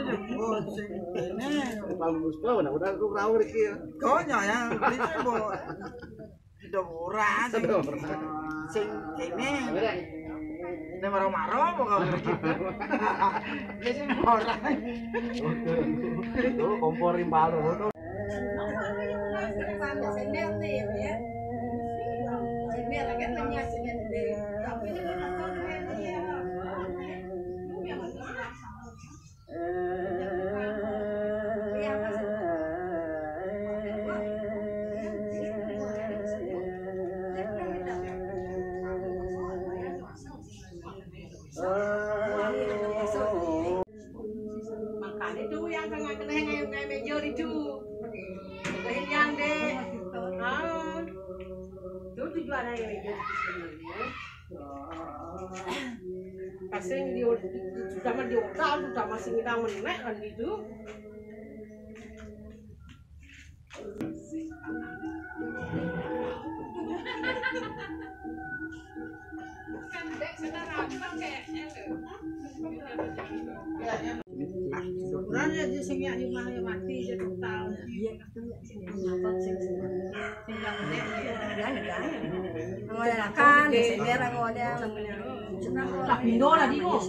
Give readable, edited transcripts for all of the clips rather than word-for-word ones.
jemput sing kene. Bagus banget, udah aku rawur iki ya. Konya ya, iki mbok hidup ora sing kene. Nek maro-maro kok iki sing ora. Tuh kompor rimbalo tuh. Makan itu yang kena ngayu meja itu. Kayak yang deh. Itu tujuan ayu meja sebenarnya. Kasing di sudah mah diutal sudah masih kita menek kan gitu. Sebenarnya dia sing ya di mana mati dia total. Iya apa sing kan sendiri ngoda tak bindo lah di kok.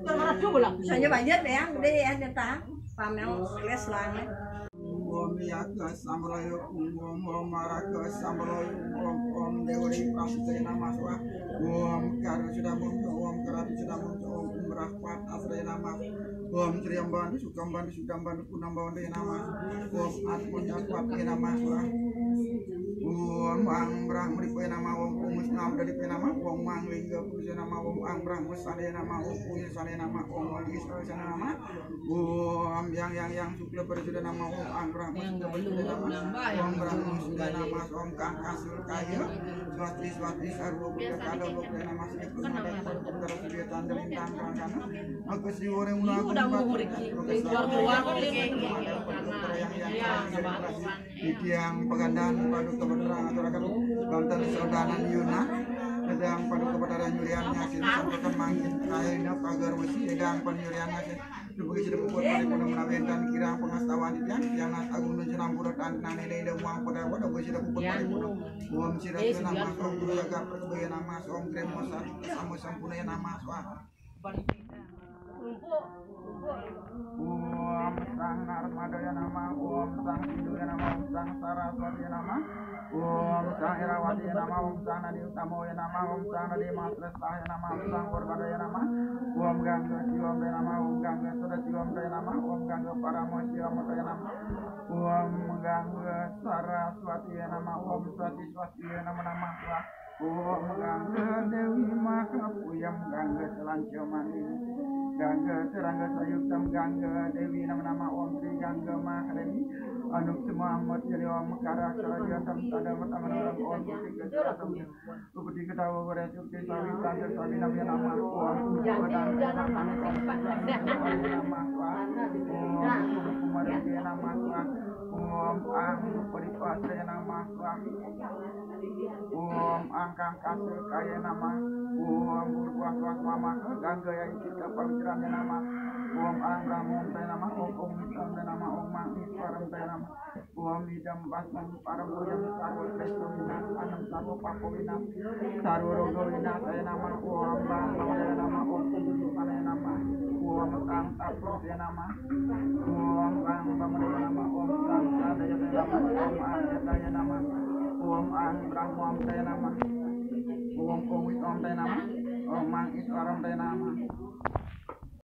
Terus coba lah. soalnya banjir deh yang gede ya datang pamel les lang Om yakas samroyo om marakas samroyo om dewi prasena maswa om karu sudah muncul om kerapi sudah muncul om merawat asraya nama om triamban sukamban sudamban punamban nama om atmun dapat nama maswa om angbrang meripe nama om kumus nam dari nama om manglingga puja nama om angbrang musade nama om punya sade nama om isra nama om yang sukle berjuda nama om angbrang Om Brahma sudah nama Om Kang Kasur Kaya Swati Sarwo Berkada Berkada Nama Sri Kumada Berkada Kegiatan Delintang Karangana Aku si orang ulah aku yang pegandaan padu kebenaran aturakan Banten Saudanan Yuna Sedang padu kebenaran Yuliannya Sini sampaikan mangin Kayaknya pagar mesti Sedang penyuriannya Dubuki sudah membuat paripurna menawenkan kirang pengastawan yang nas agung dan jenampura dan nane dan uang pada wadah dubuki sudah membuat paripurna uang sirah nama som guru jaga perkebaya nama som kremosa sama sempurna nama swah Om sang narmadaya nama Om sang Hinduya nama Om sang Saraswati nama Om sang Irawati nama Om sang Nadi Utamoya nama Om sang Nadi Masrestaya nama Om sang Warbadaya nama Om Gangga Siwam Daya nama Om Gangga Sudah Siwam Daya nama Om Gangga Paramo Siwam Daya nama Om Gangga Saraswati nama Om Swati Swati nama nama Om Gangga Dewi Maka Puyam Gangga Selanca Mani Gangga Serangga Sayuktam Gangga Dewi nama Om Sri Gangga Mahadeni Anuk semua amat jadi Om Mekara Kerajatam Tada Pertama Orang Om Sri Keseratam Upeti Ketawa Beresukti Sawi Tanser Sawi namanya nama Om Badan nama nama Om Kumarigi nama Om Ang Peripasya nama Om Angkang Kasih Kaya nama Om Burbuang Mama Gangga yang kita pemikirannya nama Om Angkang Om nama Om Islam nama Om Mang Iswaram nama Om Idam Basman Paramboyam Sarwa Kresto Wina Anam Sarwa Papowina Sarwa Rogo Wina saya nama Om Bang Mawaya nama Om Kududukan nama Om Kang Tapro nama Om Bang Bamaya nama Om Kang Sadaya nama Om Asyadaya nama Om Ang Brahma Om Daya nama Om Kowit Om Daya nama Om Mang Iswaram Daya nama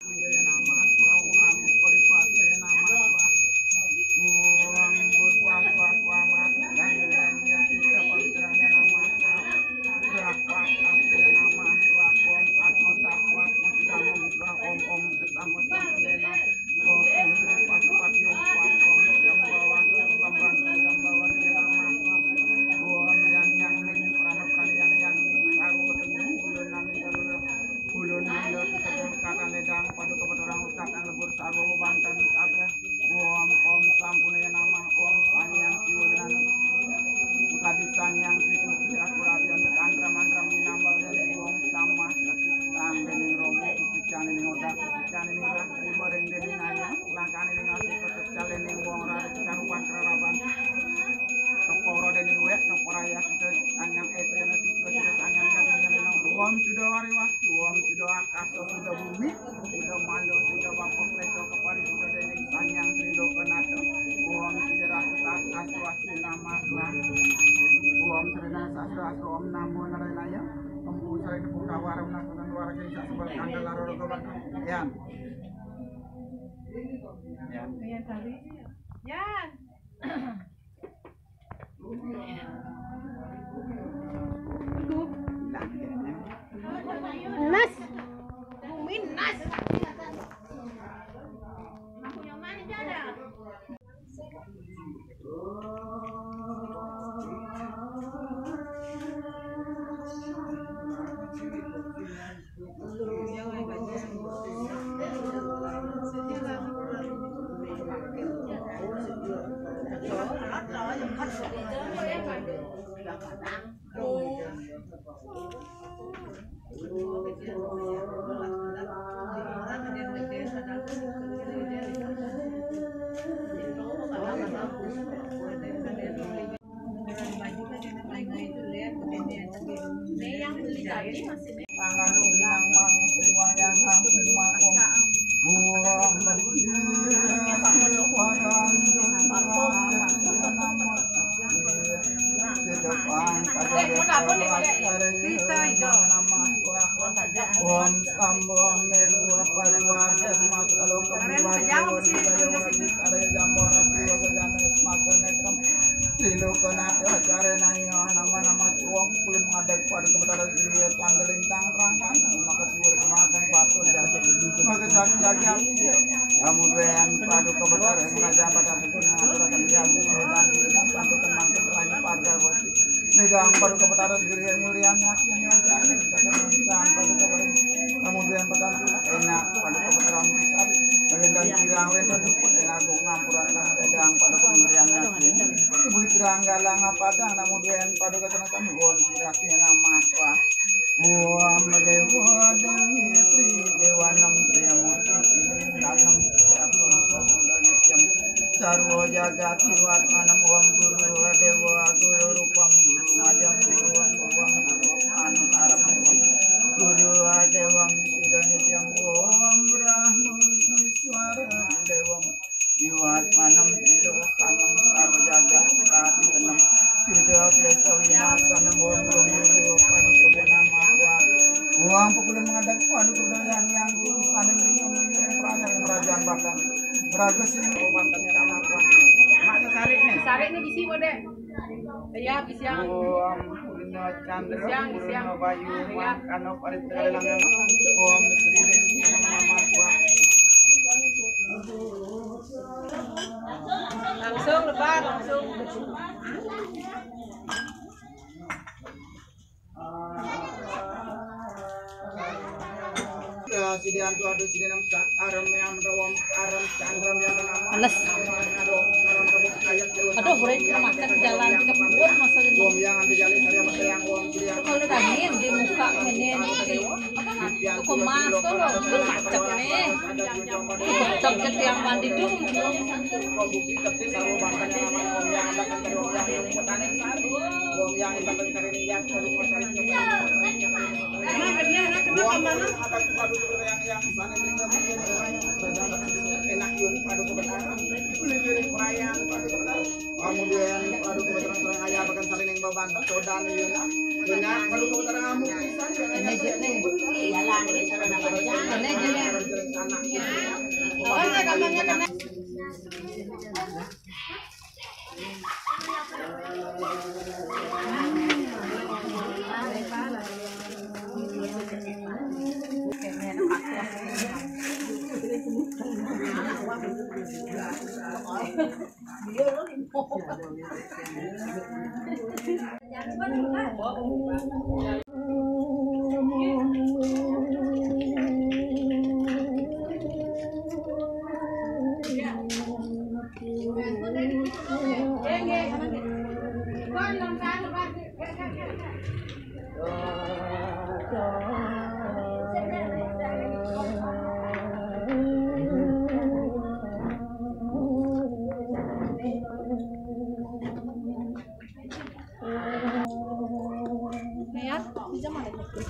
Daya nama Om Ang Paripasya nama Om Burbuang Wama Gangga yang kita pemikirannya nama Berakwa Asya nama Om Atma Takwa Musdam Om Sesama Sempurna Om Pati Om Om yang bawa Bambang nama Om yang ning prana yang ning saru ketemu ulun nang kita kata Yan. Yan. Nas. Bumin nas. Aku yang mana jada? Om Sambo Meru Pariwara Semakalo Kembali Jambora Priyogadana Semakal Netram Trilokana Acara Naya Nama-nama Tuang Kulit Mengadek pada kebetulan diri Tanggalintang Rangkan Maka siwar kemakan Batur Maka jaga kemudian padu kebetulan Mengajar pada sukunya Aturakan jagung Dan sampai tenang keteranya Pada wasi Megang padu kebetulan diri Nyuriannya Nyuriannya padu kebetulan kemudian petantu enak pada kebetulan besar dan kirang wedon pun aku ngampuran pedang pada pemberian nasi ibu kirang galang padang kemudian pada ketentuan gon siraki nama wah Om Dewa Dewi Tri Dewanam Triyamurti Nanam Triyam Sarwo Jagati Watmanam Om Guru Dewa Guru Rupam Guru Madam Guru Guru Anukaram Guru Dewam Sudah Nityam Om Brahma Wiswara Dewam Iwat Manam Trilokanam Sarwa Jagat Prati Tenam Sudah Klesa Winasanam Om Guru Padu Kebenama Uang pukulan mengadak padu kebenaran yang urusan yang kerajaan Batam Braga sih bantannya nama apa masa sarik nih bisi mode ya bisiang Purno Chandra Purno Bayu Kano Paritalang Om Sri Dewi nama apa langsung lebar langsung Sidian tu ada sidinam sak aram yang rawam aram candram yang nama Alas. Aduh, boleh makan jalan ke kebun maksudnya. Om yang ambil jalan saya masih yang om dia. Kalau daging di muka ini aku mas tuh loh, macam nih. Macam ke tiang mandi dulu. Kau bukti tapi saru bangkan nama om yang ada kan om yang petani saru. Om yang itu pencari yang saru pencari. Mana kena kemana? Ada padu yang sana enak yun padu kebenaran. Ini perayaan padu kebenaran. Kemudian padu kebenaran ayah bahkan saling yang beban sodan yun. Banyak padu kebenaran kamu pisan. Ini nih, jalan ini cara nama jalan. Ini jalan. Oh, ya gambarnya kena.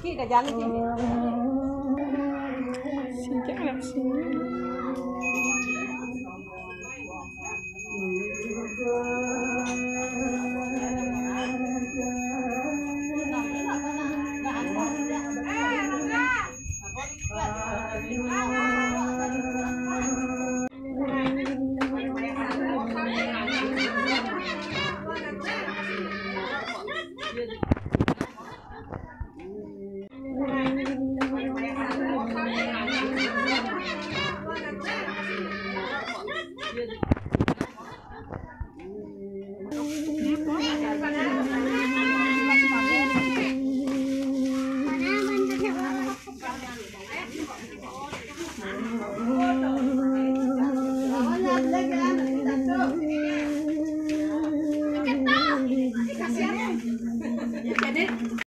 Kita jalan sini.